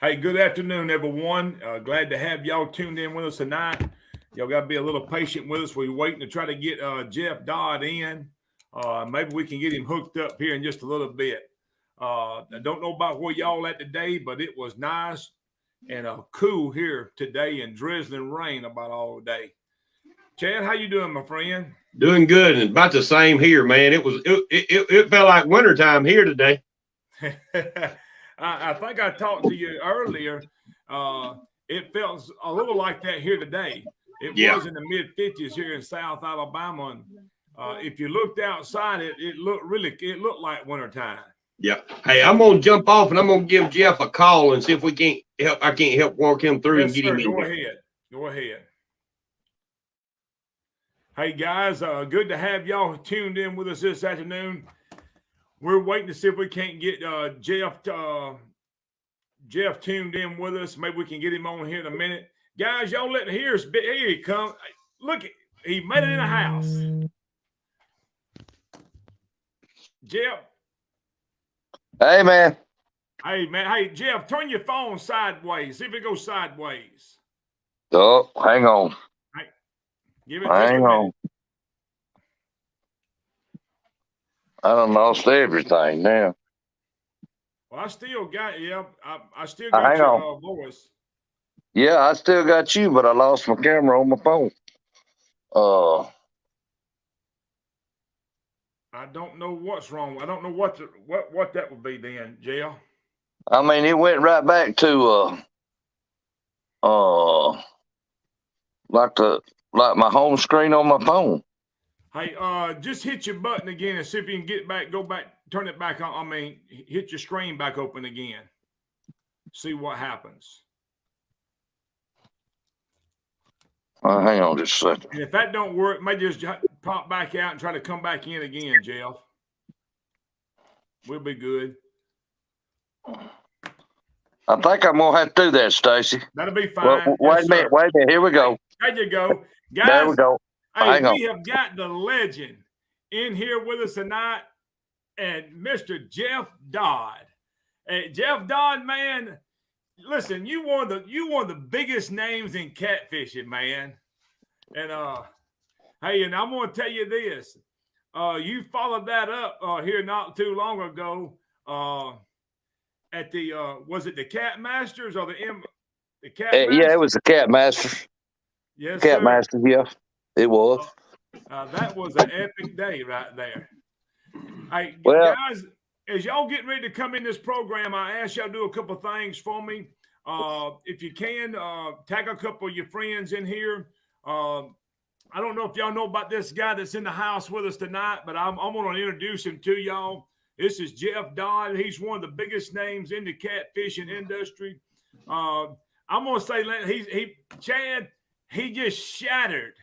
Hey, good afternoon, everyone. Glad to have y'all tuned in with us tonight. Y'all got to be a little patient with us. We're waiting to try to get Jeff Dodd in. Maybe we can get him hooked up here in just a little bit. I don't know about where y'all at today, but it was nice and cool here today and drizzling rain about all day. Chad, how you doing, my friend? Doing good, and about the same here, man. It felt like wintertime here today. I think I talked to you earlier. It felt a little like that here today. It was in the mid 50s here in South Alabama, and if you looked outside, it looked like wintertime. Yeah. Hey, I'm gonna jump off and I'm gonna give Jeff a call and see if we can't help. I can't help work him through and get him in. Go ahead. Hey guys, good to have y'all tuned in with us this afternoon. We're waiting to see if we can't get Jeff tuned in with us. Maybe we can get him on here in a minute. Guys, y'all let me hear us. Here he comes. Look, he made it in the house. Jeff. Hey, man. Hey, Jeff, turn your phone sideways. See if it goes sideways. Oh, hang on. Hey, give it just a minute. I done lost everything now. Well, I still got I still got your voice. Yeah, I still got you, but I lost my camera on my phone. I don't know what's wrong. I don't know what that would be then, Jeff. I mean, it went right back to like my home screen on my phone. Hey, just hit your button again and see if you can go back, turn it back on. I mean, hit your screen back open again. See what happens. Hang on just a second. And if that don't work, maybe just pop back out and try to come back in again, Jeff. We'll be good. I think I'm going to have to do that, Stacy. That'll be fine. Well, wait a minute. Here we go. There you go. Guys, there we go. Hey, we have got the legend in here with us tonight, and Mr. Jeff Dodd. Hey, Jeff Dodd, man, listen, you one of the biggest names in catfishing, man. And hey, and I'm going to tell you this: you followed that up here not too long ago at the was it the Cat Masters or the Cat Masters? Yeah, it was the Cat Masters. Yes, Cat Masters. Yeah. It was. That was an epic day right there. Hey, well, guys, as y'all getting ready to come in this program, I ask y'all to do a couple of things for me. If you can, tag a couple of your friends in here. I don't know if y'all know about this guy that's in the house with us tonight, but I'm going to introduce him to y'all. This is Jeff Dodd. He's one of the biggest names in the catfishing industry. I'm going to say, Chad, he just shattered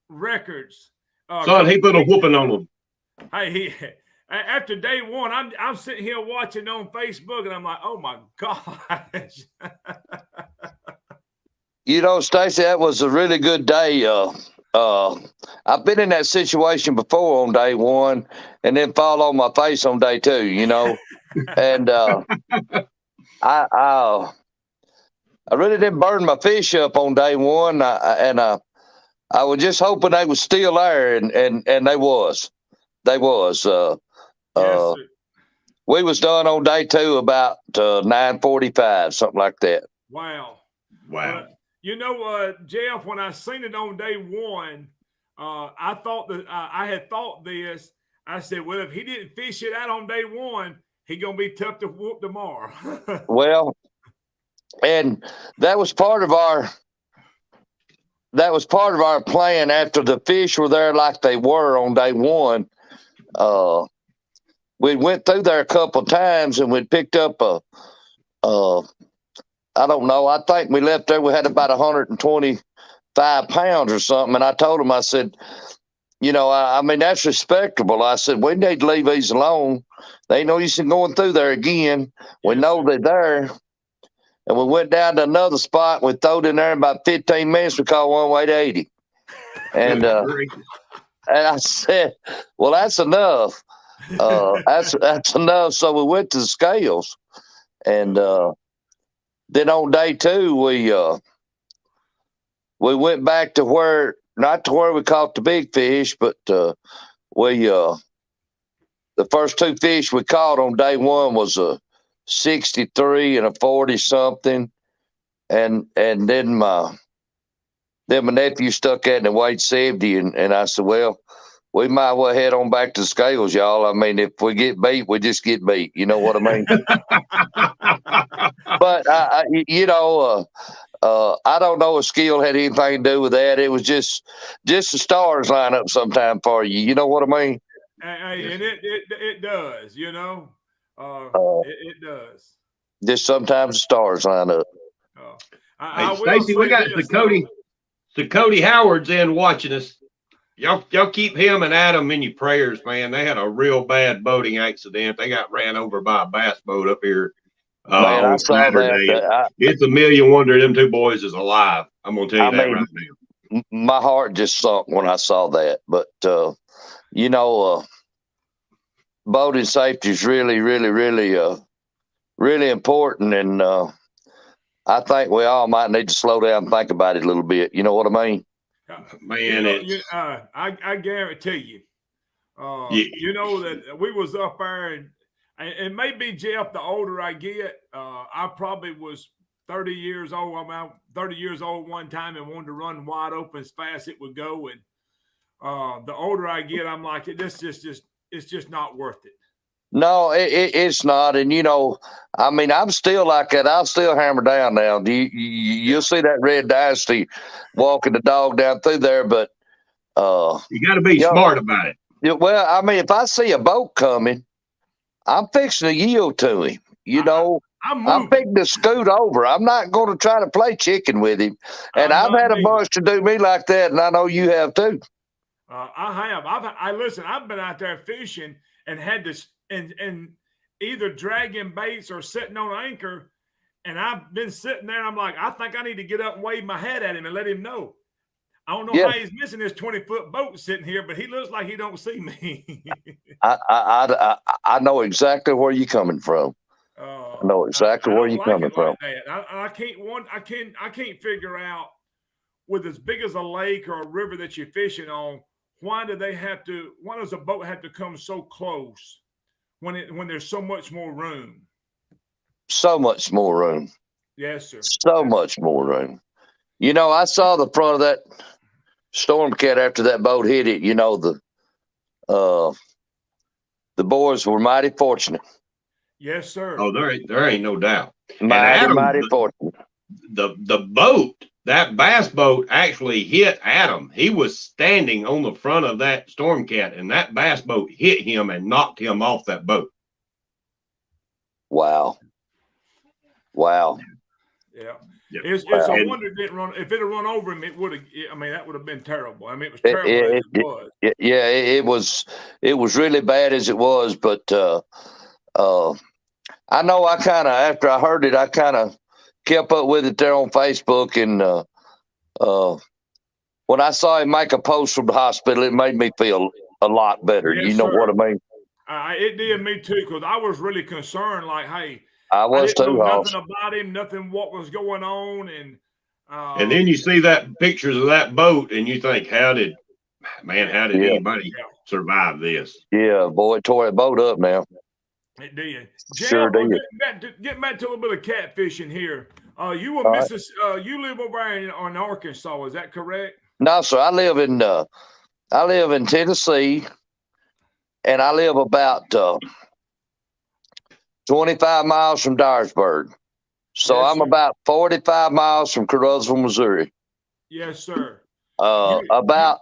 records. Son, he put a whooping on them. Hey, after day one, I'm sitting here watching on Facebook, and I'm like, oh my gosh. You know, Stacy, that was a really good day. I've been in that situation before on day one, and then fall on my face on day two. You know, and I really didn't burn my fish up on day one, I was just hoping they was still there, and they was. They was. Yes, we was done on day two about 9:45, something like that. Wow. You know, Jeff, when I seen it on day one, I thought that I had thought this. I said, well, if he didn't fish it out on day one, he gonna be tough to whoop tomorrow. Well, and that was part of our plan after the fish were there like they were on day one. We went through there a couple of times and we picked up I don't know. I think we left there. We had about 125 pounds or something. And I told him, I said, you know, I mean, that's respectable. I said, we need to leave these alone. They ain't no use in going through there again. We know they're there. And we went down to another spot. We threw it in there in about 15 minutes. We caught one weight 80. And I said, well, that's enough. That's enough. So we went to the scales. And then on day 2, we went back to not to where we caught the big fish, but the first 2 fish we caught on day 1 was a 63 and a 40 something, and then my nephew stuck at and weighed 70, and I said, well, we might well head on back to the scales, y'all. I mean, if we get beat, we just get beat. You know what I mean? But I don't know if skill had anything to do with that. It was just the stars line up sometime for you. You know what I mean? Hey, and it does. You know, it does. Just sometimes the stars line up. Hey, Stacy, we got Cody Howard's in watching us. Y'all keep him and Adam in your prayers, man. They had a real bad boating accident. They got ran over by a bass boat up here Man, I on saw Saturday. that. It's a million wonder them 2 boys is alive. I'm gonna tell you that right now. My heart just sunk when I saw that. But boating safety is really, really, really, really important, and I think we all might need to slow down and think about it a little bit. You know what I mean? Man, I guarantee you, you know that we was up there, and maybe Jeff, the older I get, I probably was 30 years old. I'm 30 years old one time and wanted to run wide open as fast as it would go. And the older I get, I'm like, it's just not worth it. No, it's not. And, I mean, I'm still like that. I'll still hammer down now. You'll see that Red Dynasty walking the dog down through there. But you got to be smart about it. Well, I mean, if I see a boat coming, I'm fixing to yield to him. I'm fixing to scoot over. I'm not going to try to play chicken with him. And I've had a bunch to do me like that, and I know you have too. I have. Listen, I've been out there fishing and had this and either dragging baits or sitting on anchor, and I've been sitting there and I'm like, I think I need to get up and wave my hat at him and let him know. I don't know how he's missing this 20-foot boat sitting here, but he looks like he don't see me. I know exactly where you're coming from. I know exactly where you're coming from. I can't figure out, with as big as a lake or a river that you're fishing on, why does a boat have to come so close when there's so much more room? So much more room. Yes, sir. So much more room. I saw the front of that storm cat after that boat hit it. The boys were mighty fortunate. Yes, sir. Oh, there ain't no doubt. Mighty fortunate. The boat, that bass boat, actually hit Adam. He was standing on the front of that storm cat, and that bass boat hit him and knocked him off that boat. Wow. Yeah. It's a wonder it didn't run. If it had run over him, it would have. I mean, that would have been terrible. I mean, it was terrible as it was. Yeah, it was really bad as it was. But I know after I heard it, I kind of kept up with it there on Facebook, and when I saw him make a post from the hospital, it made me feel a lot better. Yes, you know sir. what I mean? It did me too, because I was really concerned. Like, hey, I didn't know nothing about him, nothing what was going on, and then you see that pictures of that boat, and you think, how did anybody survive this? Yeah, boy, it tore that boat up now. It did. Sure did. Get back to a little bit of catfishing here. You live over in Arkansas, is that correct? No, sir. I live in Tennessee, and I live about 25 miles from Dyersburg. So yes, I'm about 45 miles from Carruthersville, Missouri. Yes, sir. About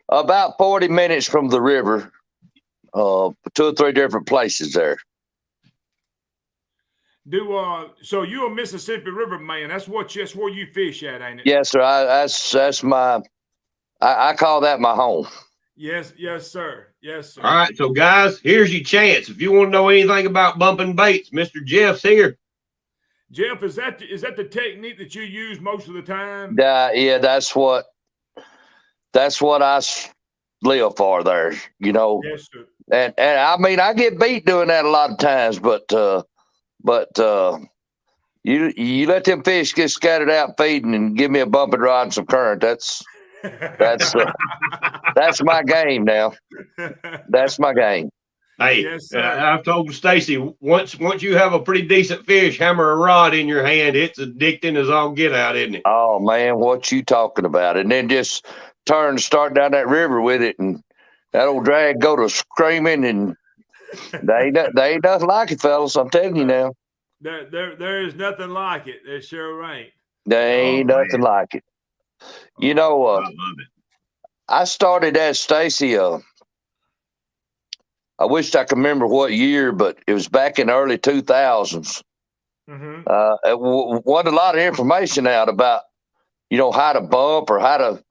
40 minutes from the river. 2 or 3 different places there. So you a Mississippi River man? That's where you fish at, ain't it? Yes, sir. That's my. I call that my home. Yes, sir. Yes, sir. All right, so guys, here's your chance. If you want to know anything about bumping baits, Mr. Jeff's here. Jeff, is that the technique that you use most of the time? Yeah, that's what I live for there. Yes, sir. And I mean, I get beat doing that a lot of times, but You let them fish get scattered out feeding and give me a bumping rod and some current. That's my game now. That's my game. Hey, Yes, sir. I've told Stacy, once you have a pretty decent fish, hammer a rod in your hand, it's addicting as all get out, isn't it? Oh man, what you talking about? And then just start down that river with it, and that old drag go to screaming, and they ain't nothing like it, fellas. I'm telling you now. There is nothing like it. There sure ain't. There ain't nothing like it. You know, I love it. I started that, Stacy. I wished I could remember what year, but it was back in the early 2000s. Mm-hmm. It wanted a lot of information out about, how to bump or how to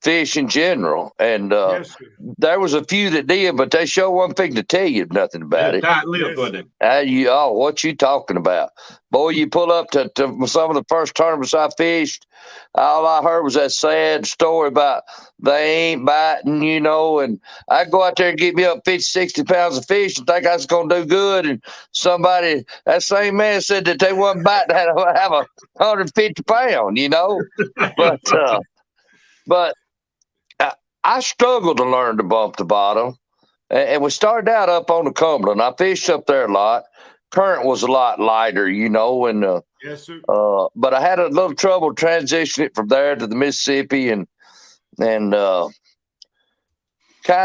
fish in general. And Yes, there was a few that did, but they sure wasn't fixing to tell you nothing about it. Tight lipped, wasn't it? What you talking about? Boy, you pull up to some of the first tournaments I fished, all I heard was that sad story about they ain't biting, and I go out there and get me up 50, 60 pounds of fish and think I was going to do good. And that same man said that they wasn't biting, had to have 150 pound, But I struggled to learn to bump the bottom. And we started out up on the Cumberland. I fished up there a lot. Current was a lot lighter, and yes, sir. but I had a little trouble transitioning it from there to the Mississippi, and kind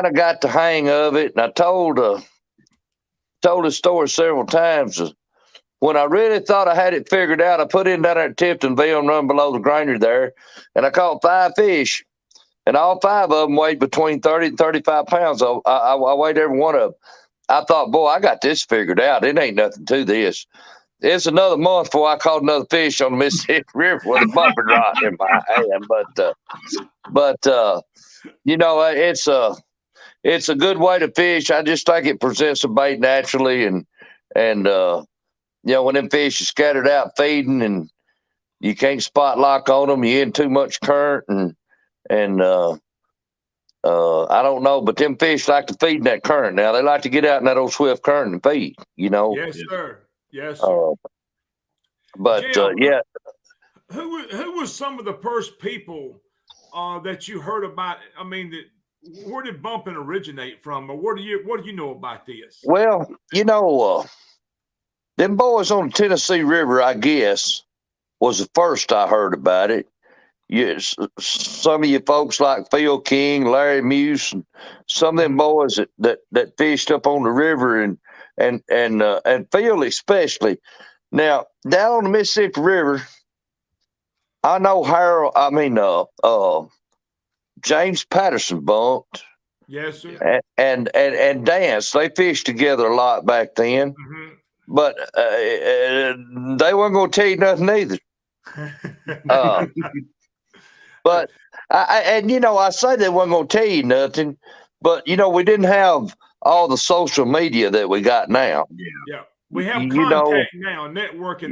of got the hang of it. And I told the story several times. When I really thought I had it figured out, I put in down there at Tiptonville and run below the granary there, and I caught 5 fish. And all 5 of them weighed between 30 and 35 pounds. I weighed every one of them. I thought, boy, I got this figured out. It ain't nothing to this. It's another month before I caught another fish on the Mississippi River with a bumping rod in my hand. But it's a good way to fish. I just think it presents a bait naturally, and when them fish are scattered out feeding and you can't spot lock on them, you're in too much current, and I don't know, but them fish like to feed in that current. Now they like to get out in that old swift current and feed. Yes, sir. Yes, sir. Jim, yeah. Who was some of the first people that you heard about? I mean, where did bumping originate from, or what do you know about this? Well, them boys on the Tennessee River, I guess, was the first I heard about it. Yes, some of you folks like Phil King, Larry Muse, and some of them boys that fished up on the river, and Phil especially. Now down on the Mississippi River, I know James Patterson bumped. Yes, sir. And Dance, they fished together a lot back then, Mm-hmm. but they weren't going to tell you nothing either. But I say they weren't going to tell you nothing, but we didn't have all the social media that we got now. Yeah. We have contact now, networking.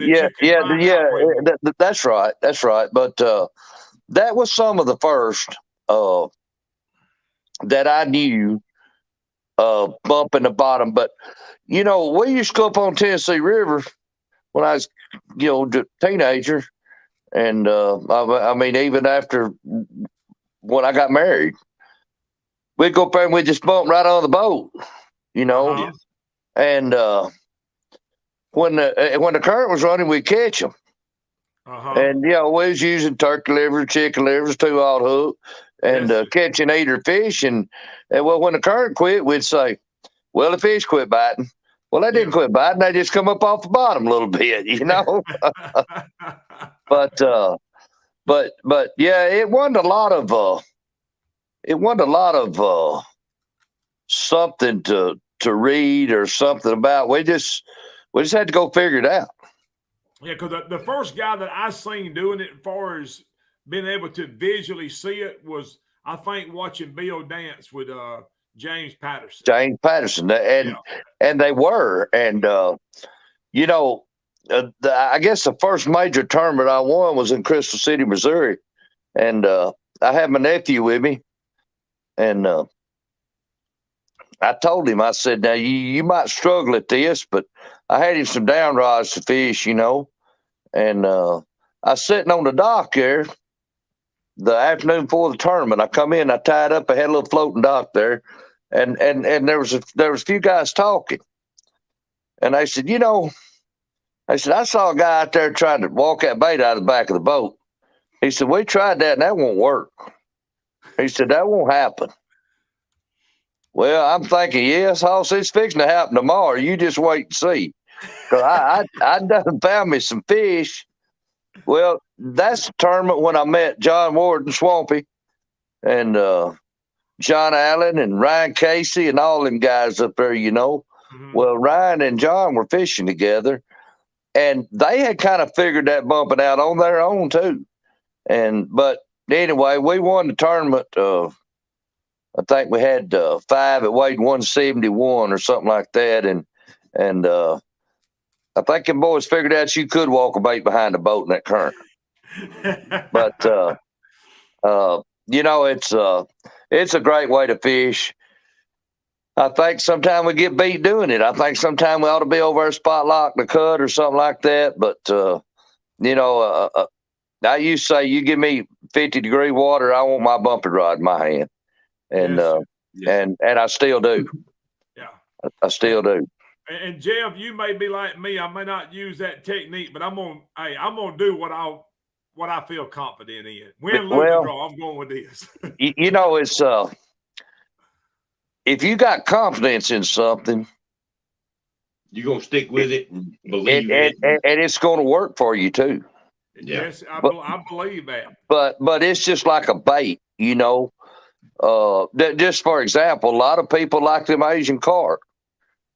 That's right. That's right. But that was some of the first that I knew bumping the bottom. But we used to go up on Tennessee River when I was a teenager. And even after when I got married, we'd go up there and we'd just bump right on the boat, Uh-huh. And when the current was running, we'd catch them. Uh-huh. And we was using turkey livers, chicken livers, 2/0 hook, and catching 8 or fish. And when the current quit, we'd say, "Well, the fish quit biting." Well, they didn't quit biting; they just come up off the bottom a little bit, But yeah, it wasn't a lot of something to read or something about. We just had to go figure it out. Yeah, because the first guy that I seen doing it, as far as being able to visually see it, was I think watching Bill Dance with James Patterson. James Patterson, and they were, and I guess the first major tournament I won was in Crystal City, Missouri, and I had my nephew with me, and I told him, I said, "Now you might struggle at this, but I had him some down rods to fish, And I was sitting on the dock there the afternoon before the tournament. I come in, I tied up, I had a little floating dock there, and there was a few guys talking. And they said, I saw a guy out there trying to walk that bait out of the back of the boat. He said, we tried that and that won't work. He said, that won't happen. Well, I'm thinking, yes, Hoss, it's fixing to happen tomorrow. You just wait and see. Because I done found me some fish. Well, that's the tournament when I met John Ward and Swampy and John Allen and Ryan Casey and all them guys up there, Mm-hmm. Well, Ryan and John were fishing together, and they had kind of figured that bumping out on their own too. But anyway, we won the tournament. I think we had 5. It weighed 171 or something like that, and I think them boys figured out you could walk a bait behind the boat in that current. But it's a great way to fish. I think sometimes we get beat doing it. I think sometimes we ought to be over there spot lock the cut or something like that. But I used to say, you give me 50-degree water, I want my bumping rod in my hand, and and I still do. Yeah, I still do. And Jeff, you may be like me. I may not use that technique, but I'm gonna do what I feel confident in. Win, lose, or draw. I'm going with this. It's if you got confidence in something, you're gonna stick with it and believe it, and it's going to work for you too. Yeah. Yes, I believe that. But it's just like a bait, just for example, a lot of people like them Asian carp.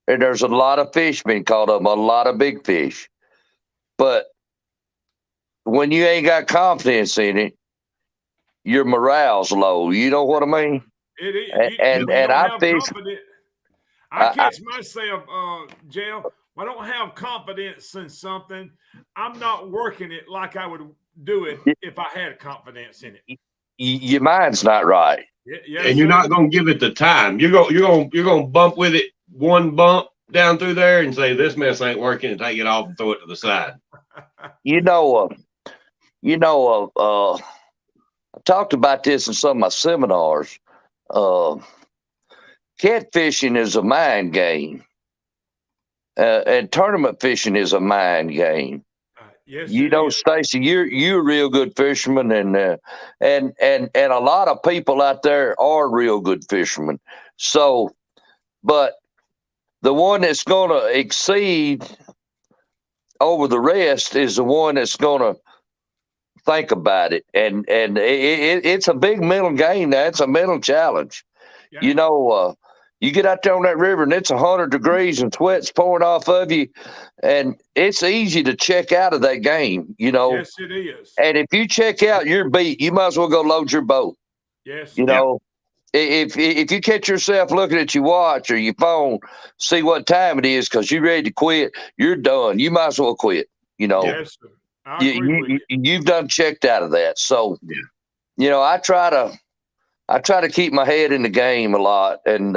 And there's a lot of fish being caught up, a lot of big fish. But when you ain't got confidence in it, your morale's low. You know what I mean? It is. And I fish. I catch myself, Jeff. When I don't have confidence in something, I'm not working it like I would do it if I had confidence in it. Your mind's not right. Yes, and you're not going to give it the time. You're going to bump with it one bump down through there and say, this mess ain't working, and take it off and throw it to the side. I talked about this in some of my seminars. Catfishing is a mind game, and tournament fishing is a mind game. Yes, Stacy, you're a real good fisherman, and a lot of people out there are real good fishermen. So, but the one that's going to exceed over the rest is the one that's going to think about it, and it's a big mental game. That's a mental challenge. Yeah. You get out there on that river and it's 100 degrees and sweat's pouring off of you, and it's easy to check out of that game. Yes, it is. And if you check out, you're beat. You might as well go load your boat. Yes. If you catch yourself looking at your watch or your phone, see what time it is because you're ready to quit, you're done. You might as well quit. Yes, sir. I agree with you. You've done checked out of that. So, I try to keep my head in the game a lot, and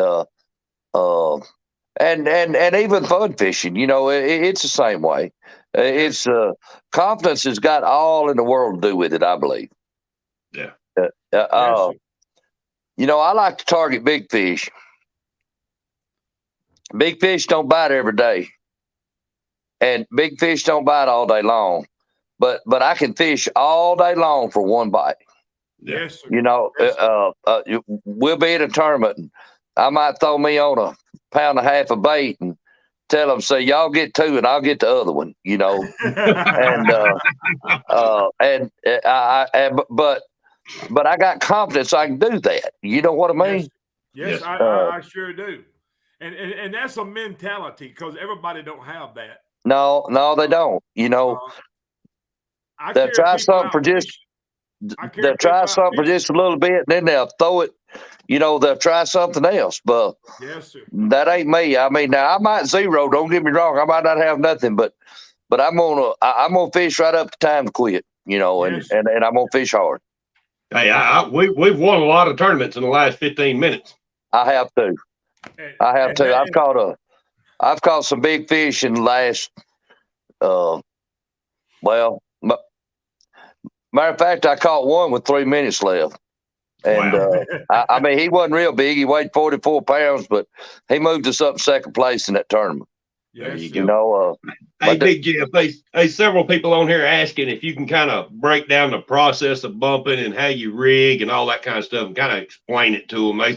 even fun fishing. It's the same way. It's confidence has got all in the world to do with it, I believe. Yeah. I like to target big fish. Big fish don't bite every day, and big fish don't bite all day long. But I can fish all day long for one bite. Yes, sir. We'll be at a tournament, and I might throw me on a 1.5 pounds of bait and tell them, say, y'all get 2 and I'll get the other one. But I got confidence I can do that. You know what I mean? Yes, I sure do. And that's a mentality because everybody don't have that. No, they don't. They'll try something for just a little bit, and then they'll throw it. They'll try something else. But yes, sir. That ain't me. I mean, now I might zero. Don't get me wrong. I might not have nothing, but I'm gonna fish right up to time to quit. And I'm gonna fish hard. Hey, we've won a lot of tournaments in the last 15 minutes. I have too. I've caught some big fish in the last Well, matter of fact, I caught one with 3 minutes left. And Wow. I mean, he wasn't real big. He weighed 44 pounds, but he moved us up second place in that tournament. There you You go. know, Hey, Big Jeff, hey, several people on here asking if you can kind of break down the process of bumping and how you rig and all that kind of stuff and kind of explain it to them. They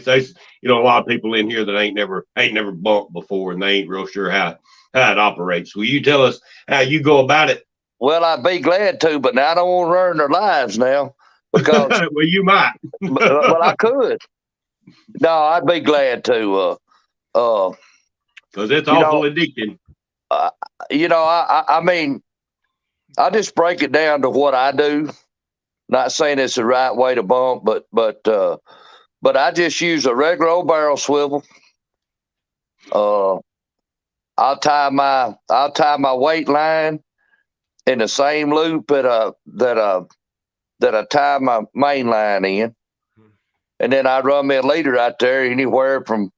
you know, a lot of people in here that ain't never bumped before and they ain't real sure how it operates. Will you tell us how you go about it? well, I'd be glad to, but now I don't want to ruin their lives now because Well, you might. well, I could. No, I'd be glad to. Because it's awful addicting. You know, I mean, I just break it down to what I do. Not saying it's the right way to bump, but I just use a regular old barrel swivel. I'll tie my weight line in the same loop that I tie my main line in, and then I run me a leader out there anywhere from,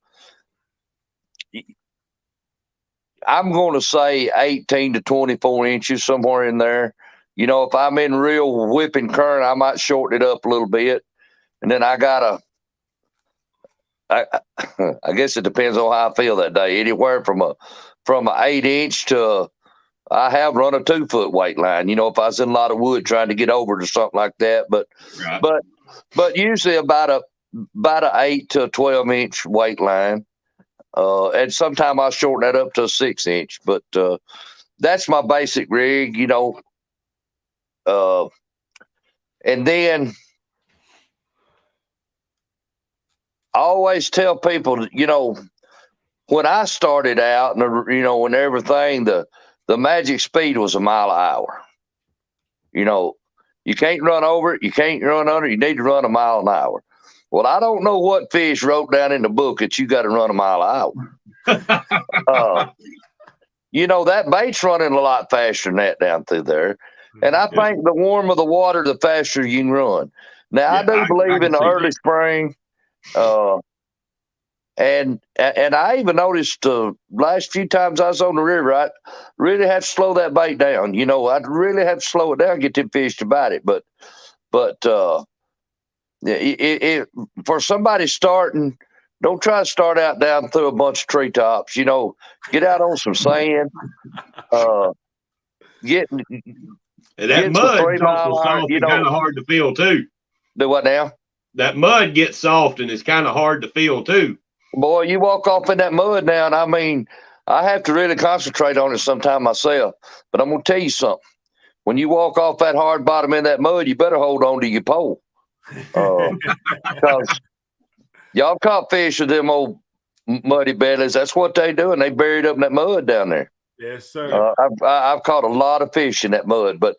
I'm going to say 18 to 24 inches, somewhere in there. You know, if I'm in real whipping current, I might shorten it up a little bit. And then I guess it depends on how I feel that day. Anywhere from an 8-inch to, I have run a 2-foot weight line. You know, if I was in a lot of wood trying to get over to something like that, but usually about a 8 to 12-inch weight line. And sometimes I'll shorten that up to a 6-inch, but that's my basic rig, you know. And then I always tell people, you know, when I started out and, you know, when everything, the magic speed was a mile an hour. You know, you can't run over it. You can't run under it. You need to run a mile an hour. Well, I don't know what fish wrote down in the book that you got to run a mile an hour. You know, that bait's running a lot faster than that down through there. And I think the warmer the water, the faster you can run. Now, I do believe in the early spring. And I even noticed the last few times I was on the river, I really had to slow that bait down. You know, I'd really have to slow it down, get them fish to bite it. But for somebody starting, don't try to start out down through a bunch of treetops. You know, get out on some sand. And that mud is also soft and kind of hard to feel too. Do what now? That mud gets soft and it's kind of hard to feel too. Boy, you walk off in that mud now, and I mean, I have to really concentrate on it sometime myself. But I'm going to tell you something. When you walk off that hard bottom in that mud, you better hold on to your pole. Because y'all caught fish with them old muddy bellies. That's what they do, and they buried up in that mud down there. Yes, sir. I've caught a lot of fish in that mud. But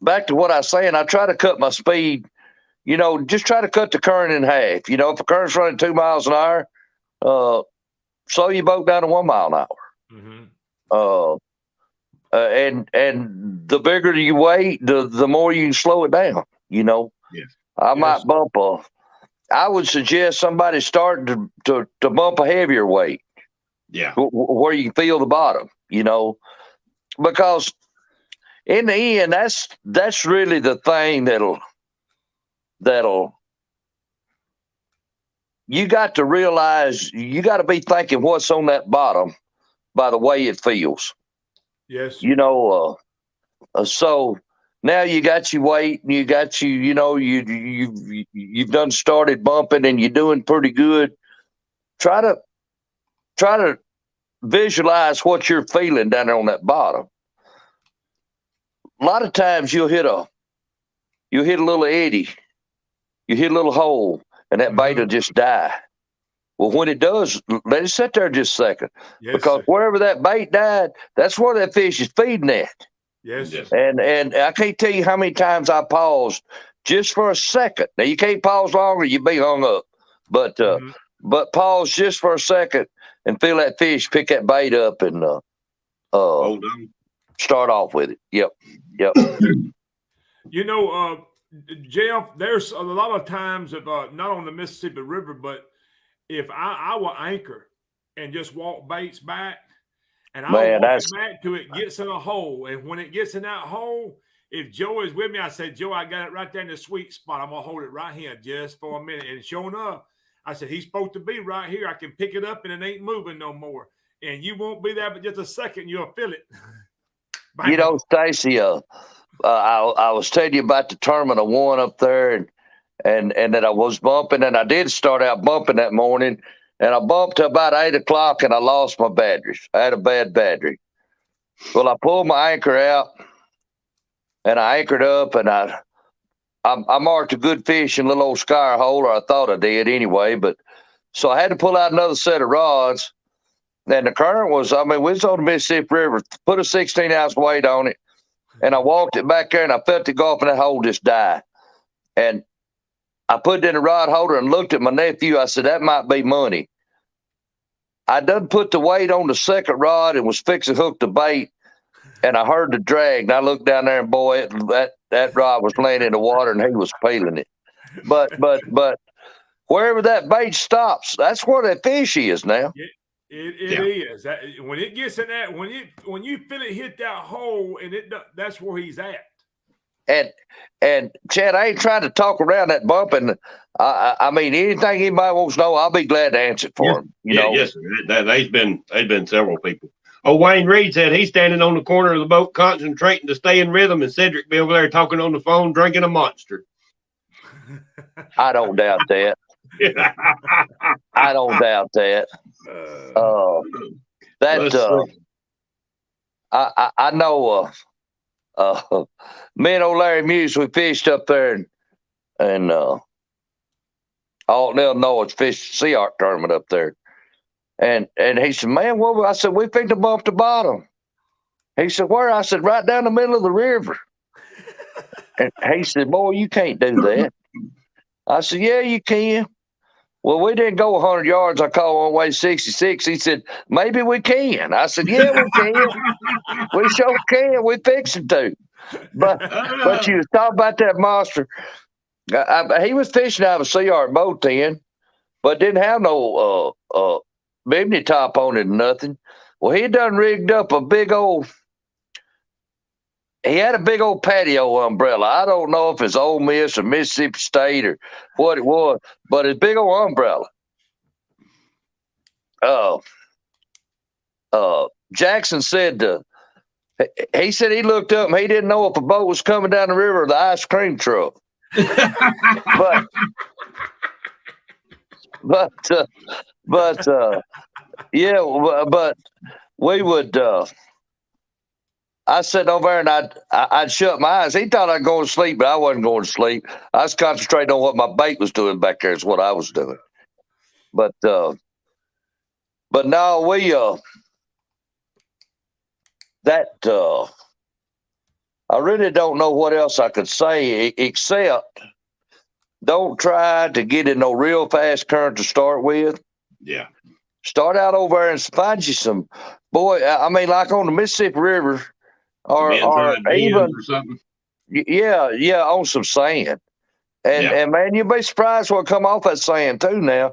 back to what I was saying, I try to cut my speed. You know, just try to cut the current in half. You know, if the current's running 2 miles an hour, slow your boat down to 1 mile an hour. Mm-hmm. And the bigger you weight, the more you can slow it down. You know, I might bump I would suggest somebody start to bump a heavier weight. Yeah, where you can feel the bottom. You know, because in the end, that's really the thing that'll you got to realize, you got to be thinking what's on that bottom by the way it feels. Yes. You know, so now you got your weight and you got you know, you've done started bumping and you're doing pretty good. Try to visualize what you're feeling down there on that bottom. A lot of times you'll hit a little eddy. You hit a little hole, and that bait will just die. Well, when it does, let it sit there just a second. Yes, because wherever that bait died, that's where that fish is feeding at. Yes. And I can't tell you how many times I paused just for a second. Now, you can't pause longer, you'd be hung up. But pause just for a second and feel that fish pick that bait up and hold on. Start off with it. Yep. You know, Jeff, there's a lot of times, not on the Mississippi River, but if I will anchor and just walk baits back, and I'll Man, walk it back to it gets in a hole. And when it gets in that hole, if Joe is with me, I said, Joe, I got it right there in the sweet spot. I'm going to hold it right here just for a minute. And sure enough, I said, he's supposed to be right here. I can pick it up and it ain't moving no more. And you won't be there but just a second. You'll feel it. You know, Stacy, I was telling you about the tournament I won up there, and that I was bumping, and I did start out bumping that morning, and I bumped to about 8 o'clock, and I lost my batteries. I had a bad battery. Well, I pulled my anchor out, and I anchored up, and I marked a good fish in a little old sky hole, or I thought I did anyway. But so I had to pull out another set of rods. And the current was, we was on the Mississippi River, put a 16-ounce weight on it, and I walked it back there, and I felt it go off, and that hole just died. And I put it in a rod holder and looked at my nephew. I said, that might be money. I done put the weight on the second rod and was fixing to hook the bait, and I heard the drag, and I looked down there, and boy, that rod was laying in the water, and he was peeling it. But wherever that bait stops, that's where that fish is now. It is. When it gets in that, when you feel it hit that hole, and that's where he's at. And Chad, I ain't trying to talk around that bump, and I mean, anything anybody wants to know, I'll be glad to answer it for him. You know? Yes, they've been several people. Oh, Wayne Reed said he's standing on the corner of the boat concentrating to stay in rhythm, and Cedric be over there talking on the phone, drinking a Monster. I don't doubt that. I don't doubt that. I know. Me and old Larry Muse, we fished up there, and all Illinois fished the Sea Art tournament up there. And he said, man, what? I said, we picked him off the bottom. He said, where? I said, right down the middle of the river. And he said, boy, you can't do that. I said, yeah, you can. Well, we didn't go 100 yards. I called on way 66. He said, maybe we can. I said, yeah, we can. We sure can. We fixing to. But you was talking about that monster. He was fishing out of a Sea Art boat then, but didn't have no bimini top on it or nothing. Well, he done rigged up a big old. He had a big old patio umbrella. I don't know if it's Ole Miss or Mississippi State or what it was, but it's big old umbrella. Jackson said he said he looked up and he didn't know if a boat was coming down the river or the ice cream truck. but we would. I sat over there and I'd shut my eyes. He thought I'd go to sleep, but I wasn't going to sleep. I was concentrating on what my bait was doing back there. Is what I was doing. But no, we I really don't know what else I could say except don't try to get in no real fast current to start with. Yeah. Start out over there and find you some, boy, I mean, like on the Mississippi River or even, or something. Yeah, on some sand. And man, you'll be surprised what come off that sand too now.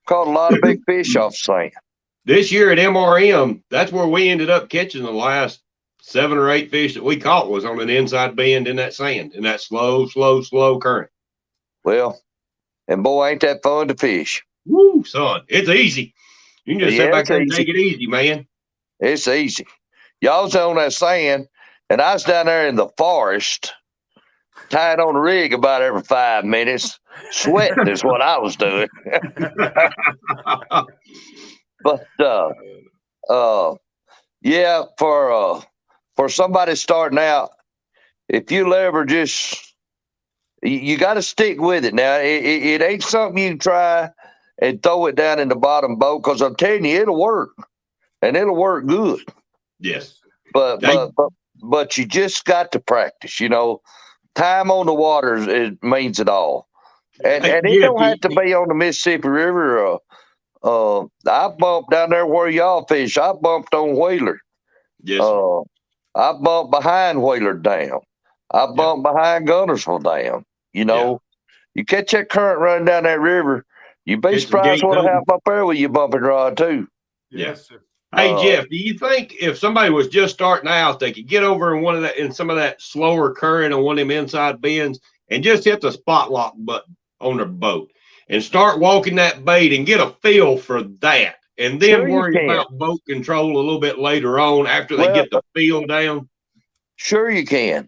Caught a lot of big fish off sand. This year at MRM, that's where we ended up catching the last 7 or 8 fish that we caught was on an inside bend in that sand, in that slow current. Well, and boy, ain't that fun to fish. Woo, son, it's easy. You can just sit back there and take it easy, man. It's easy. Y'all's on that sand, and I was down there in the forest, tied on the rig about every 5 minutes. Sweating is what I was doing. But yeah, for somebody starting out, if you'll ever just, you got to stick with it. Now, it ain't something you can try and throw it down in the bottom boat, because I'm telling you, it'll work, and it'll work good. Yes. But you just got to practice. You know, time on the water it means it all, and it don't have to be on the Mississippi River. I bumped down there where y'all fish. I bumped on Wheeler. Yes. I bumped behind Wheeler Dam. I bumped behind Gunnersville Dam. You know, you catch that current running down that river, you'd be surprised what'll happen up there with your bumping rod too. Yes, sir. Hey Jeff, do you think if somebody was just starting out, they could get over in some of that slower current on one of them inside bends and just hit the spot lock button on their boat and start walking that bait and get a feel for that, and then worry about boat control a little bit later on after they get the feel down? Sure, you can.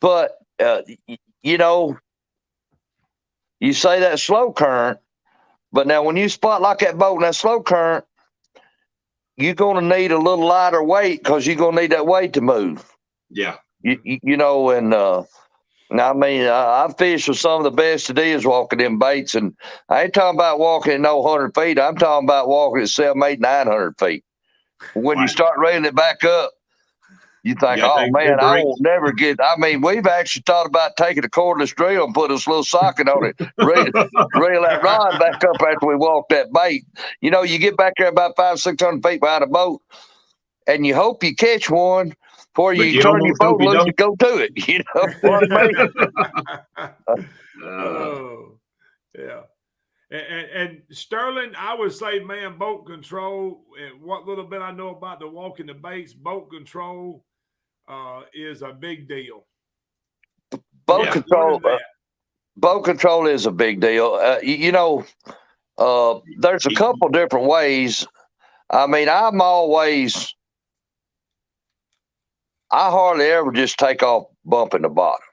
But you know, you say that slow current, but now when you spot lock that boat in that slow current, you're going to need a little lighter weight because you're going to need that weight to move. Yeah. You know, and I mean, I fish with some of the best it is walking in baits, and I ain't talking about walking at no 100 feet. I'm talking about walking at 700, 800, 900 feet. When you start reeling it back up, you think, oh man, I won't never get. I mean, we've actually thought about taking a cordless drill and put a little socket on it, reel that rod back up after we walk that bait. You know, you get back there about 500, 600 feet behind a boat, and you hope you catch one before you turn your boat loose and go to it. You know what I mean? Oh, yeah. And Sterling, I would say, man, boat control, and what little bit I know about the walking the baits, boat control is a big deal. Boat control is a big deal. You know, there's a couple different ways. I mean, I hardly ever just take off bumping the bottom.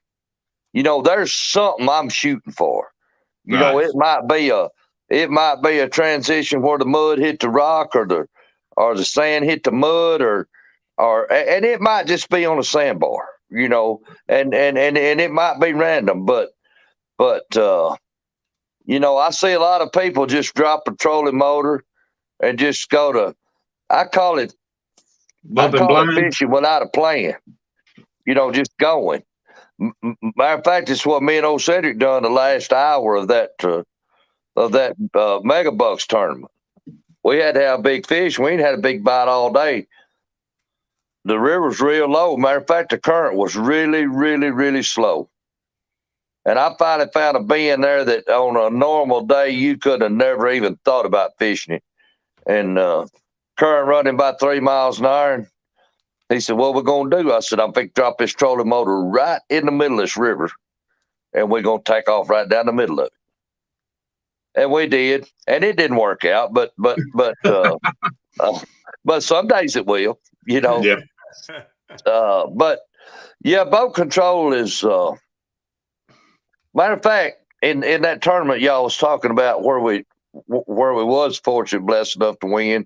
You know, there's something I'm shooting for. You know, it might be a transition where the mud hit the rock or the sand hit the mud and it might just be on a sandbar, you know, and it might be random, but you know, I see a lot of people just drop a trolling motor and just go to, I call it fishing without a plan, you know, just going. Matter of fact, it's what me and old Cedric done the last hour of that Mega Bucks tournament. We had to have big fish. We ain't had a big bite all day. The river's real low. Matter of fact, the current was really, really, really slow. And I finally found a bend there that on a normal day you could have never even thought about fishing it. And current running about 3 miles an hour. And he said, "What we're going to do?" I said, "I'm going to drop this trolling motor right in the middle of this river, and we're going to take off right down the middle of it." And we did, and it didn't work out, but some days it will, you know. Yeah. But yeah, boat control is. Matter of fact, in that tournament y'all was talking about where we was fortunate, blessed enough to win.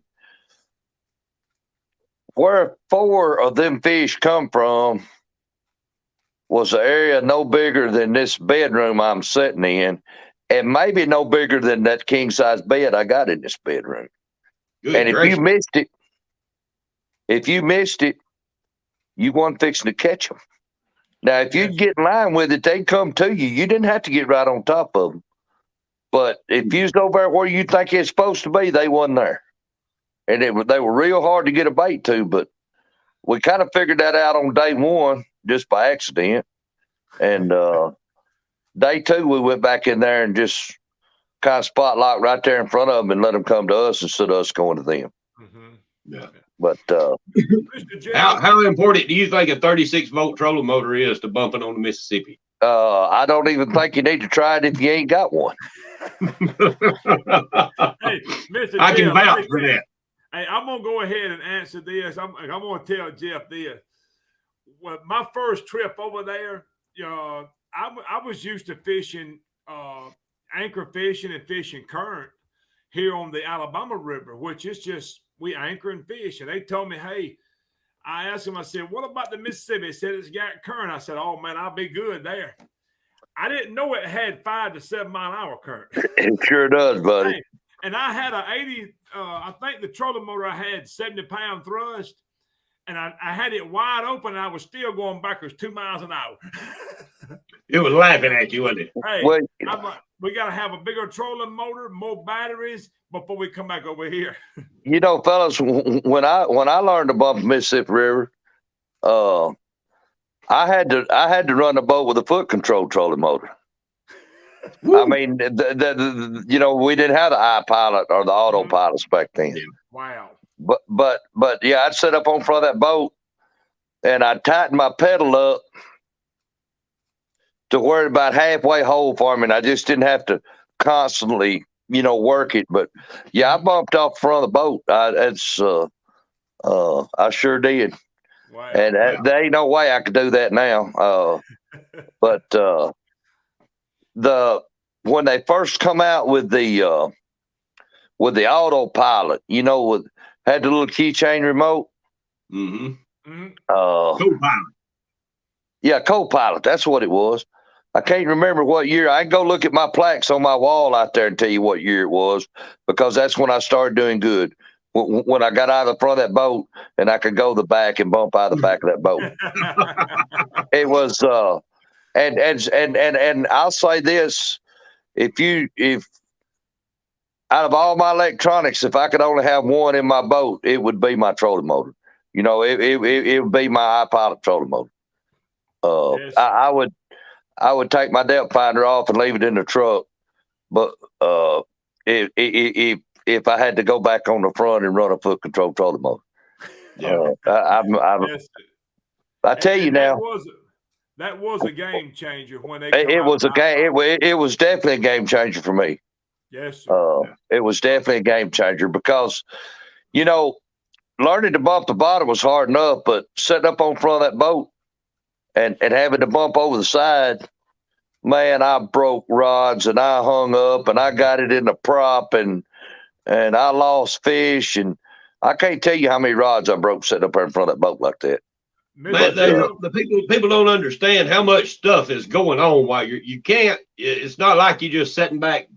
Where 4 of them fish come from was an area no bigger than this bedroom I'm sitting in, and maybe no bigger than that king size bed I got in this bedroom. And if you missed it, you weren't fixing to catch them. Now, if you get in line with it, they'd come to you. You didn't have to get right on top of them. But if you was over there where you think it's supposed to be, they wasn't there. And they were real hard to get a bait to, but we kind of figured that out on day 1 just by accident. And day 2, we went back in there and just kind of spot locked right there in front of them and let them come to us instead of us going to them. Mm-hmm. Yeah. But how important do you think a 36-volt trolling motor is to bumping on the Mississippi? I don't even think you need to try it if you ain't got one. Hey, Mr. I can vouch for that. Hey, I'm gonna go ahead and answer this. I'm gonna tell Jeff this. Well, my first trip over there, I was used to fishing, anchor fishing and fishing current here on the Alabama River, which is just we anchor and fish. And they told me, hey, I asked them, I said, what about the Mississippi? They said it's got current. I said, oh man, I'll be good there. I didn't know it had 5 to 7 mile an hour current. It sure does, buddy. Hey, and I had a 80, I think the trolling motor I had 70-pound thrust, and I had it wide open, and I was still going backwards 2 miles an hour. It was laughing at you, wasn't it? Hey, we got to have a bigger trolling motor, more batteries before we come back over here. You know, fellas, when I learned to bump the Mississippi River, I had to run the boat with a foot control trolling motor. Woo. I mean, we didn't have the iPilot or the autopilots back then. Wow. But yeah, I'd sit up on front of that boat and I'd tighten my pedal up to where it about halfway whole for me. And I just didn't have to constantly, work it. But yeah, I bumped off the front of the boat. I sure did. Wow. And there ain't no way I could do that now. But when they first come out with the autopilot, had the little keychain remote. Mm-hmm. Co-pilot. Yeah, co-pilot. That's what it was. I can't remember what year. I can go look at my plaques on my wall out there and tell you what year it was, because that's when I started doing good. When I got out of the front of that boat and I could go the back and bump out of the back of that boat. It was and I'll say this, if out of all my electronics, if I could only have one in my boat, it would be my trolling motor. It would be my iPilot trolling motor. Yes. I would take my depth finder off and leave it in the truck, but if I had to go back on the front and run a foot control trolling motor, I tell you now, that was a game changer when they. It was a game. It was definitely a game changer for me. Yes, sir. It was definitely a game changer because, learning to bump the bottom was hard enough, but sitting up on front of that boat and having to bump over the side, man, I broke rods and I hung up and I got it in the prop and I lost fish, and I can't tell you how many rods I broke sitting up there in front of that boat like that. Man, the people don't understand how much stuff is going on while you can't. It's not like you're just sitting back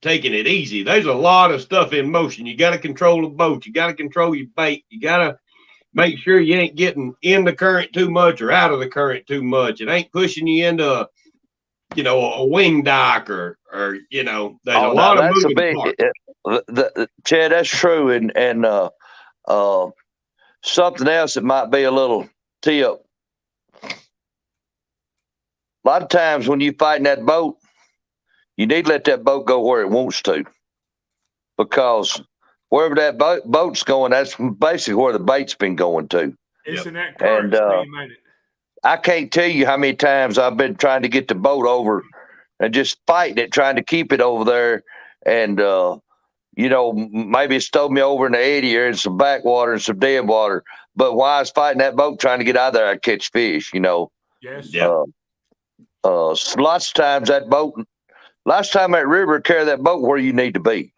taking it easy. There's a lot of stuff in motion. You got to control the boat. You got to control your bait. You got to make sure you ain't getting in the current too much or out of the current too much. It ain't pushing you into a wing dock or there's a lot of moving parts. Chad, that's true. And something else that might be a little tip. A lot of times when you fighting that boat, you need to let that boat go where it wants to, because wherever that boat's going, that's basically where the bait's been going to. It's in that current stream, ain't it? I can't tell you how many times I've been trying to get the boat over and just fighting it, trying to keep it over there. And, maybe it's stowed me over in the eddy or in some backwater and some dead water. But while I was fighting that boat, trying to get out of there, I'd catch fish, Yes. Yeah. Lots of times last time that river carried that boat where you need to be.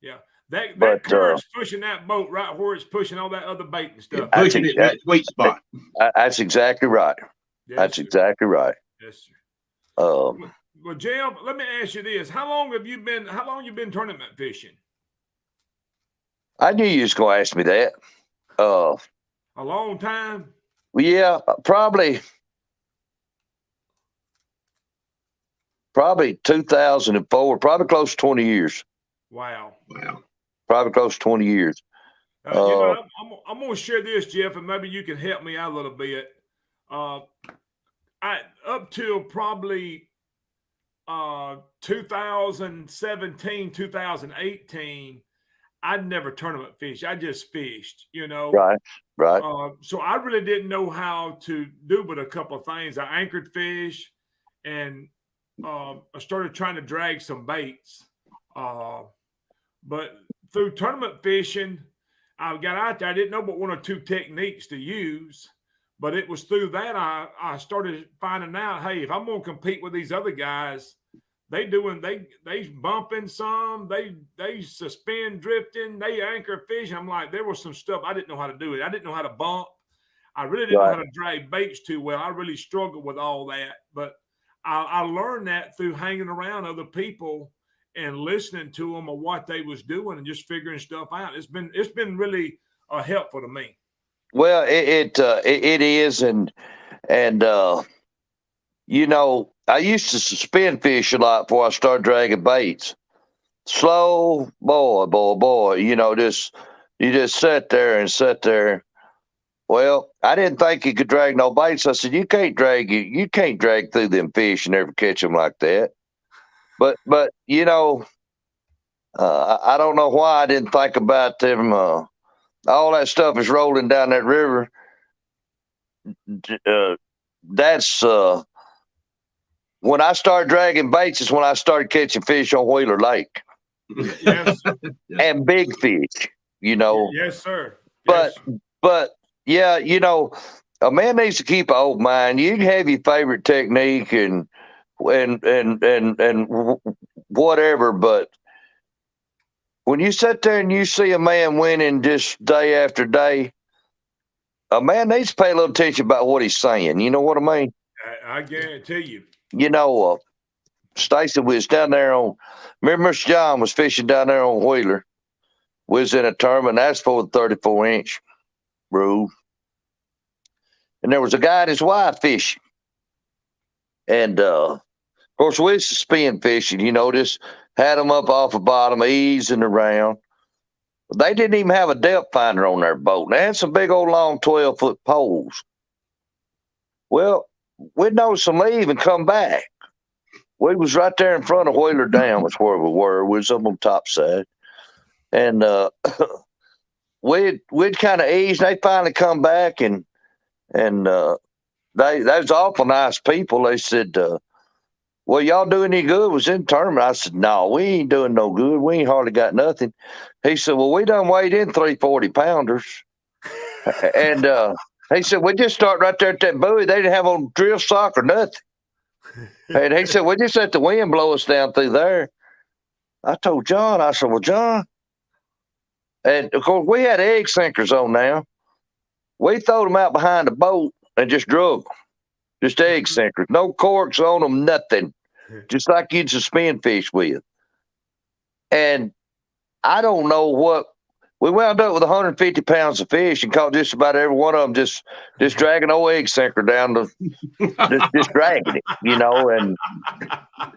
Yeah. That current's pushing that boat right where it's pushing all that other bait and stuff. Pushing it in that sweet spot. That's exactly right. Yes, that's sir. Exactly right. Yes, sir. Well, Jeff, let me ask you this. How long you been tournament fishing? I knew you was going to ask me that. A long time? Yeah, probably 2004, probably close to 20 years. Wow. Probably close to 20 years. I'm going to share this, Jeff, and maybe you can help me out a little bit. Up till probably 2017, 2018, I'd never tournament fished. I just fished, Right. So I really didn't know how to do but a couple of things. I anchored fish, and I started trying to drag some baits. But through tournament fishing, I got out there. I didn't know but one or two techniques to use, but it was through that I started finding out, hey, if I'm going to compete with these other guys, they bumping some, they suspend drifting, they anchor fishing. I'm like, there was some stuff I didn't know how to do it. I didn't know how to bump. I really didn't know how to drag baits too well. I really struggled with all that, but I learned that through hanging around other people and listening to them of what they was doing and just figuring stuff out. It's been really helpful to me. Well, it is, and I used to suspend fish a lot before I started dragging baits. Slow, boy, you just sit there. Well, I didn't think you could drag no baits. I said, you can't drag through them fish and never catch them like that. But I don't know why I didn't think about them all that stuff is rolling down that river. That's when I started dragging baits is when I started catching fish on Wheeler Lake. Yes. And big fish, Yes, sir. Yes. But yeah, a man needs to keep an open mind. You can have your favorite technique and whatever, but when you sit there and you see a man winning just day after day, a man needs to pay a little attention about what he's saying. You know what I mean? I guarantee you. Stacy was down there remember Mr. John was fishing down there on Wheeler. We was in a tournament, that's for the 34-inch rule. And there was a guy and his wife fishing. And, of course, we was spin fishing, just had them up off the bottom, easing around. They didn't even have a depth finder on their boat. They had some big old long 12-foot poles. Well, we'd notice them leave and come back. We was right there in front of Wheeler Dam, was where we were. We was up on top side. And we'd kind of ease. They finally come back, and they was awful nice people. They said, well, y'all do any good? Was in the tournament. I said, no, we ain't doing no good. We ain't hardly got nothing. He said, well, we done weighed in 3 40-pounders. And he said, we just start right there at that buoy. They didn't have on drill sock or nothing. And he said, we just let the wind blow us down through there. I told John, I said, well, John, and of course we had egg sinkers on now. We throwed them out behind the boat and just drug them. Just egg sinkers. No corks on them, nothing. Just like you'd suspend fish with. And I don't know what, we wound up with 150 pounds of fish and caught just about every one of them just dragging old egg sinker down to just dragging it, and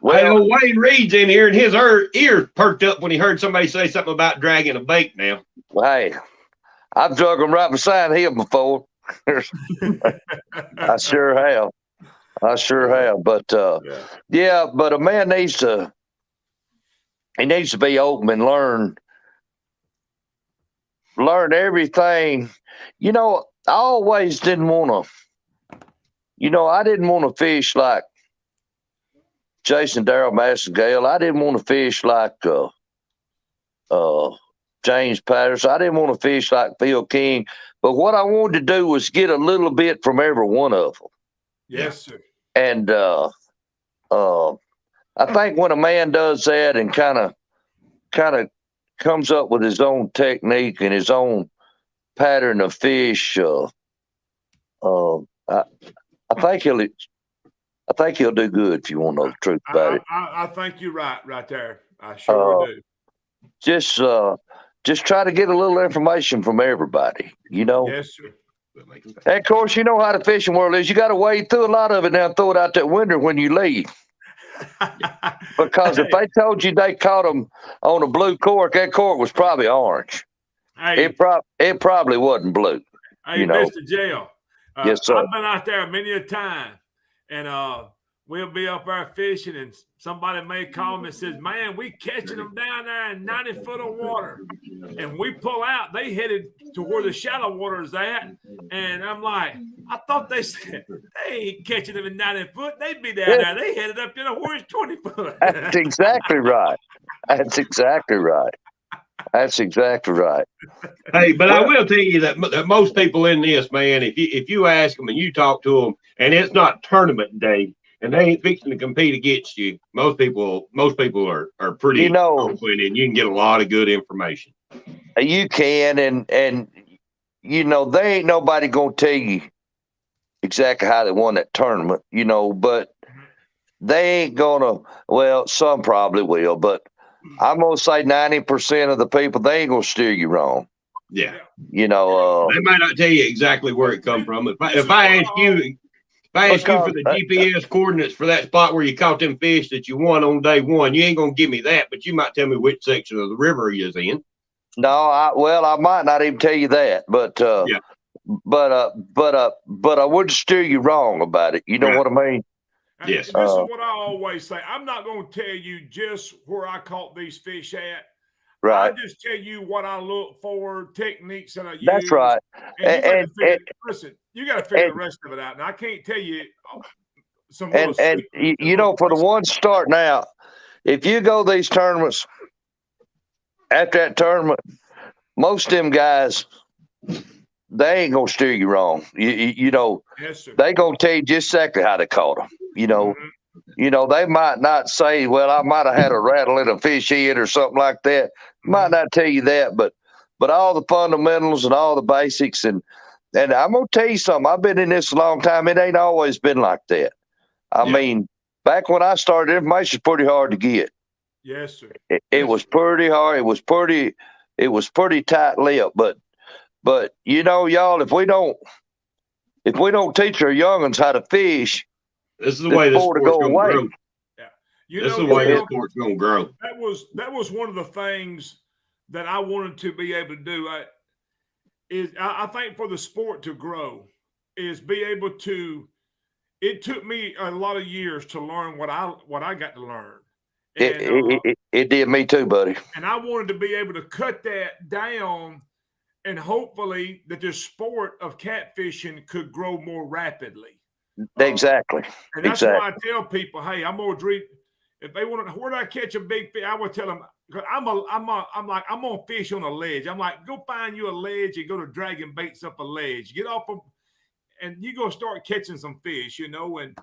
well, Wayne Reed's in here and his ears perked up when he heard somebody say something about dragging a bait now. Well, hey, I've drug them right beside him before. I sure have. But but a man needs to be open and learn everything. I always didn't want to, I didn't want to fish like Jason Darrell Massengale. I didn't want to fish like James Patterson. I didn't want to fish like Phil King. But what I wanted to do was get a little bit from every one of them. Yes, sir. And I think when a man does that and kind of comes up with his own technique and his own pattern of fish, I think he'll do good, if you want to know the truth about it. I think you're right there. I sure do. Just try to get a little information from everybody, Yes, sir. And of course, you know how the fishing world is. You got to wade through a lot of it now and throw it out that window when you leave. Because if they told you they caught them on a blue cork, that cork was probably orange. Hey, it probably wasn't blue. Hey, Mr. Jail. Yes, sir. I've been out there many a time, and we'll be up there fishing, and somebody may call me and says, man, we catching them down there in 90 foot of water. And we pull out, they headed to where the shallow water is at. And I'm like, I thought they said they ain't catching them in 90 foot. They'd be down there. They headed up, where it's 20 foot. That's exactly right. Hey, but I will tell you that most people in this, man, if you ask them and you talk to them, and it's not tournament day, and they ain't fixing to compete against you, most people are pretty open, and you can get a lot of good information. You can, and they ain't nobody gonna tell you exactly how they won that tournament, but they ain't gonna. Well, some probably will, but I'm gonna say 90% of the people, they ain't gonna steer you wrong. Yeah, they might not tell you exactly where it come from. If I ask you for the GPS coordinates for that spot where you caught them fish that you won on day one, you ain't gonna give me that, but you might tell me which section of the river he is in. No, I might not even tell you that, but I wouldn't steer you wrong about it. You know what I mean? Yes. This is what I always say. I'm not going to tell you just where I caught these fish at. Right. I just tell you what I look for, techniques that I use. That's right. And you got to figure, listen, you got to figure the rest of it out. And I can't tell you some little and you know, for the ones starting out, if you go these tournaments, after that tournament, most of them guys, they ain't gonna steer you wrong. You know, yes, sir. They gonna tell you just exactly how they caught them. You know, they might not say, "Well, I might have had a rattle in a fish head or something like that." Might not tell you that, but all the fundamentals and all the basics, and I'm gonna tell you something. I've been in this a long time. It ain't always been like that. I mean, back when I started, information was pretty hard to get. Yes, sir. It was pretty hard. It was pretty tight-lipped. But you know, y'all, if we don't teach our young'uns how to fish, this is the way this sport's going to grow. Yeah, this is the way this sport's going to grow. That was one of the things that I wanted to be able to do. I think for the sport to grow is be able to. It took me a lot of years to learn what I got to learn. And, it did me too, buddy. And I wanted to be able to cut that down, and hopefully that the sport of catfishing could grow more rapidly. Exactly. And that's why I tell people, hey, I'm gonna drink. If they want to, where do I catch a big fish? I would tell them, I'm gonna fish on a ledge. I'm like, go find you a ledge and go to dragging baits up a ledge. Get off of, and you go start catching some fish, you know, and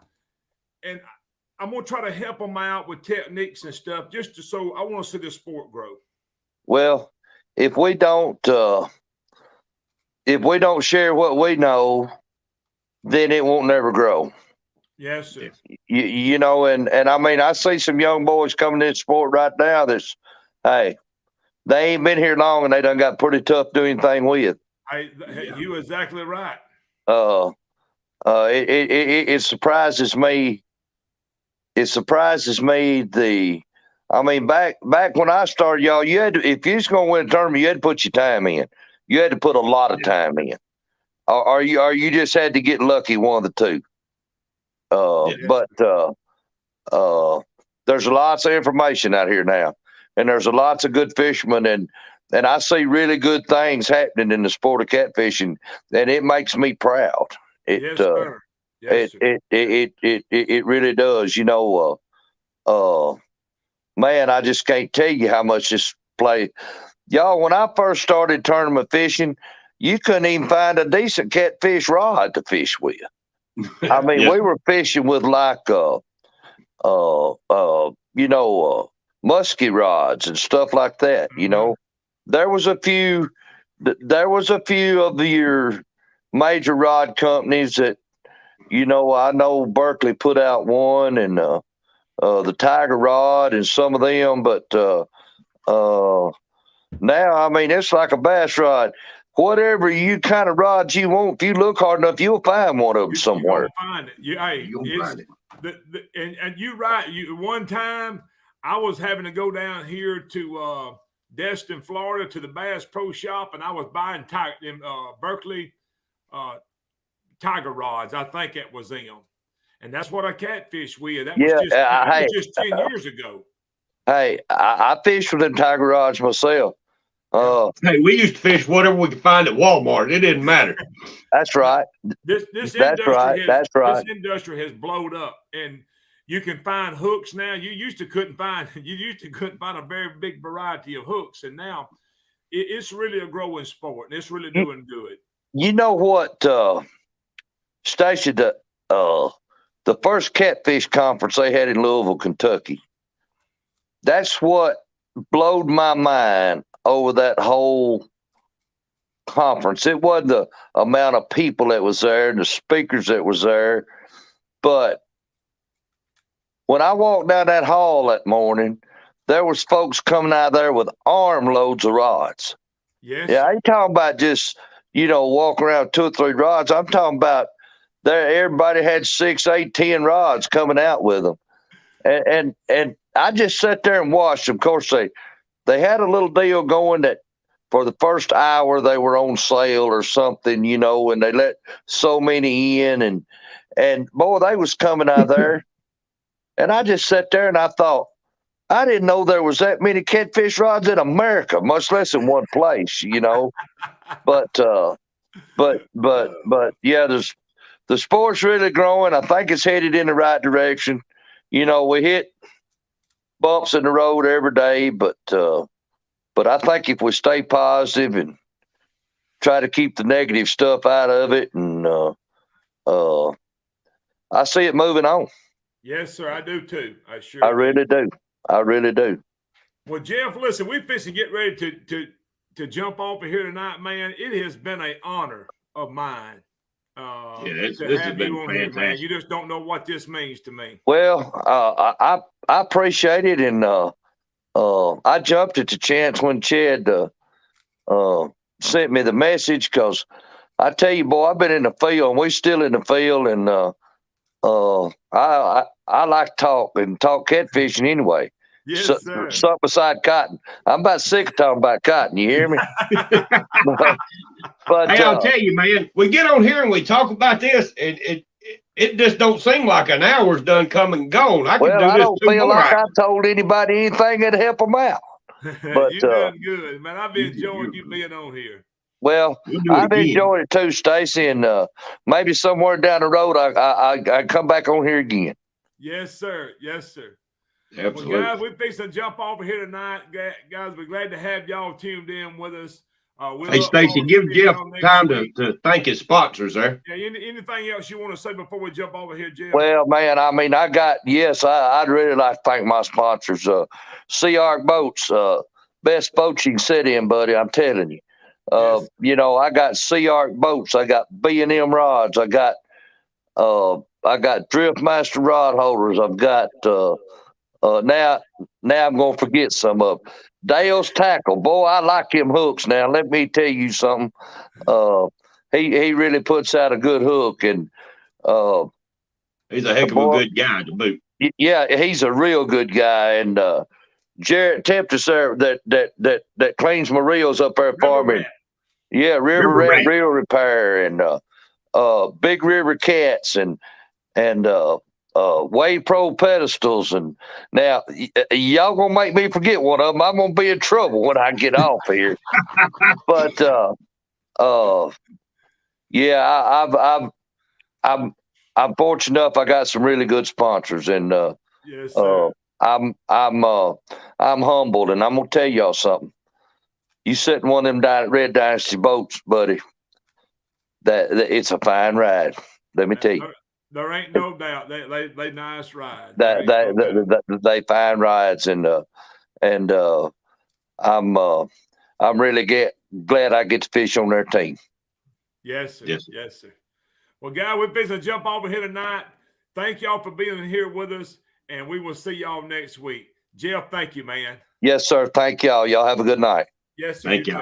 I'm gonna try to help them out with techniques and stuff, so I want to see the sport grow. Well, if we don't share what we know, then it won't never grow. Yes, sir. You know, and I mean, I see some young boys coming in sport right now that's, hey, they ain't been here long and they done got pretty tough doing anything with. You exactly right. It surprises me. It surprises me. I mean, back when I started, y'all, you had to, if you was going to win a tournament, you had to put your time in. You had to put a lot of time in. Or you just had to get lucky, one of the two. But there's lots of information out here now, and there's lots of good fishermen, and I see really good things happening in the sport of catfishing, and it makes me proud. Yes, sir. Yes, sir. It really does. You know, man, I just can't tell you how much this play. Y'all, when I first started tournament fishing, you couldn't even find a decent catfish rod to fish with. I mean, we were fishing with like, musky rods and stuff like that. You know, there was a few of your major rod companies that, you know, I know Berkeley put out one, and the Tiger Rod and some of them, but now, I mean, it's like a bass rod. Whatever you kind of rods you want, if you look hard enough, you'll find one of them somewhere. You'll find it. You'll find it. And you're right. One time I was having to go down here to Destin, Florida, to the Bass Pro Shop, and I was buying Berkeley Tiger rods. I think it was them, and that's what I catfish with. That was just 10 years ago. Hey, I fished with them Tiger rods myself. Hey, we used to fish whatever we could find at Walmart. It didn't matter. That's right. This industry has blown up, and you can find hooks now. You used to couldn't find a very big variety of hooks, and now it's really a growing sport, and it's really doing good. You know what, Stacy? The first catfish conference they had in Louisville, Kentucky. That's what blowed my mind over that whole conference. It wasn't the amount of people that was there and the speakers that was there, but when I walked down that hall that morning, there was folks coming out there with armloads of rods. Yes. Yeah, I ain't talking about just, you know, walking around with 2 or 3 rods. I'm talking about everybody had 6, 8, 10 rods coming out with them. And I just sat there and watched them. Of course, they had a little deal going that for the first hour they were on sale or something, you know, and they let so many in, and boy, they was coming out there. And I just sat there and I thought, I didn't know there was that many catfish rods in America, much less in one place, you know. But yeah, the sport's really growing. I think it's headed in the right direction. You know, we hit bumps in the road every day, but I think if we stay positive and try to keep the negative stuff out of it, and I see it moving on. Yes, sir. I do too. I really do. I really do. Well, Jeff, listen, we fixing to get ready to jump off of here tonight, man. It has been an honor of mine. This has been fantastic. Here, man. You just don't know what this means to me. Well, I appreciate it, and I jumped at the chance when Chad sent me the message, because I tell you, boy, I've been in the field, and we're still in the field, and I like to talk catfishing anyway. Yes, sir. Something beside cotton. I'm about sick of talking about cotton. You hear me? But hey, I'll tell you, man, we get on here and we talk about this, and it just don't seem like an hour's done come and gone. I don't feel like I told anybody anything that'd help them out. But you've done good, man. I've enjoyed you being on here. Well, I've enjoyed it too, Stacy, and maybe somewhere down the road I come back on here again. Yes, sir. Yes, sir. Absolutely. Well, guys, we're fixing to jump over here tonight. Guys, we're glad to have y'all tuned in with us. Hey, Stacy, give Jeff time to thank his sponsors there. Yeah, anything else you want to say before we jump over here, Jeff? Well, man, I mean, I'd really like to thank my sponsors. Sea Arc Boats, best boats you can sit in, buddy, I'm telling you. Yes. You know, I got Sea Arc Boats, I got B&M rods, I got Driftmaster rod holders, I've got now I'm gonna forget some of them. Dale's Tackle, boy, I like him hooks. Now let me tell you something. He really puts out a good hook, and he's a heck of a good guy to boot. Yeah, he's a real good guy, and Jarrett Tempest there that cleans my reels up there for me. Yeah, River Rat Reel Repair, and Big River Cats, and Wave Pro pedestals. And now y'all gonna make me forget one of them. I'm gonna be in trouble when I get off here. But yeah, I'm fortunate enough. I got some really good sponsors, and yes, sir. I'm humbled, and I'm gonna tell y'all something. You sit in one of them Red Dynasty boats, buddy, that it's a fine ride. Let me tell you. There ain't no doubt. They nice rides. They fine rides, and I'm really glad I get to fish on their team. Yes, sir. Yes, sir. Well, guys, we're busy to jump over here tonight. Thank y'all for being here with us, and we will see y'all next week. Jeff, thank you, man. Yes, sir. Thank y'all. Y'all have a good night. Yes, sir. Thank you.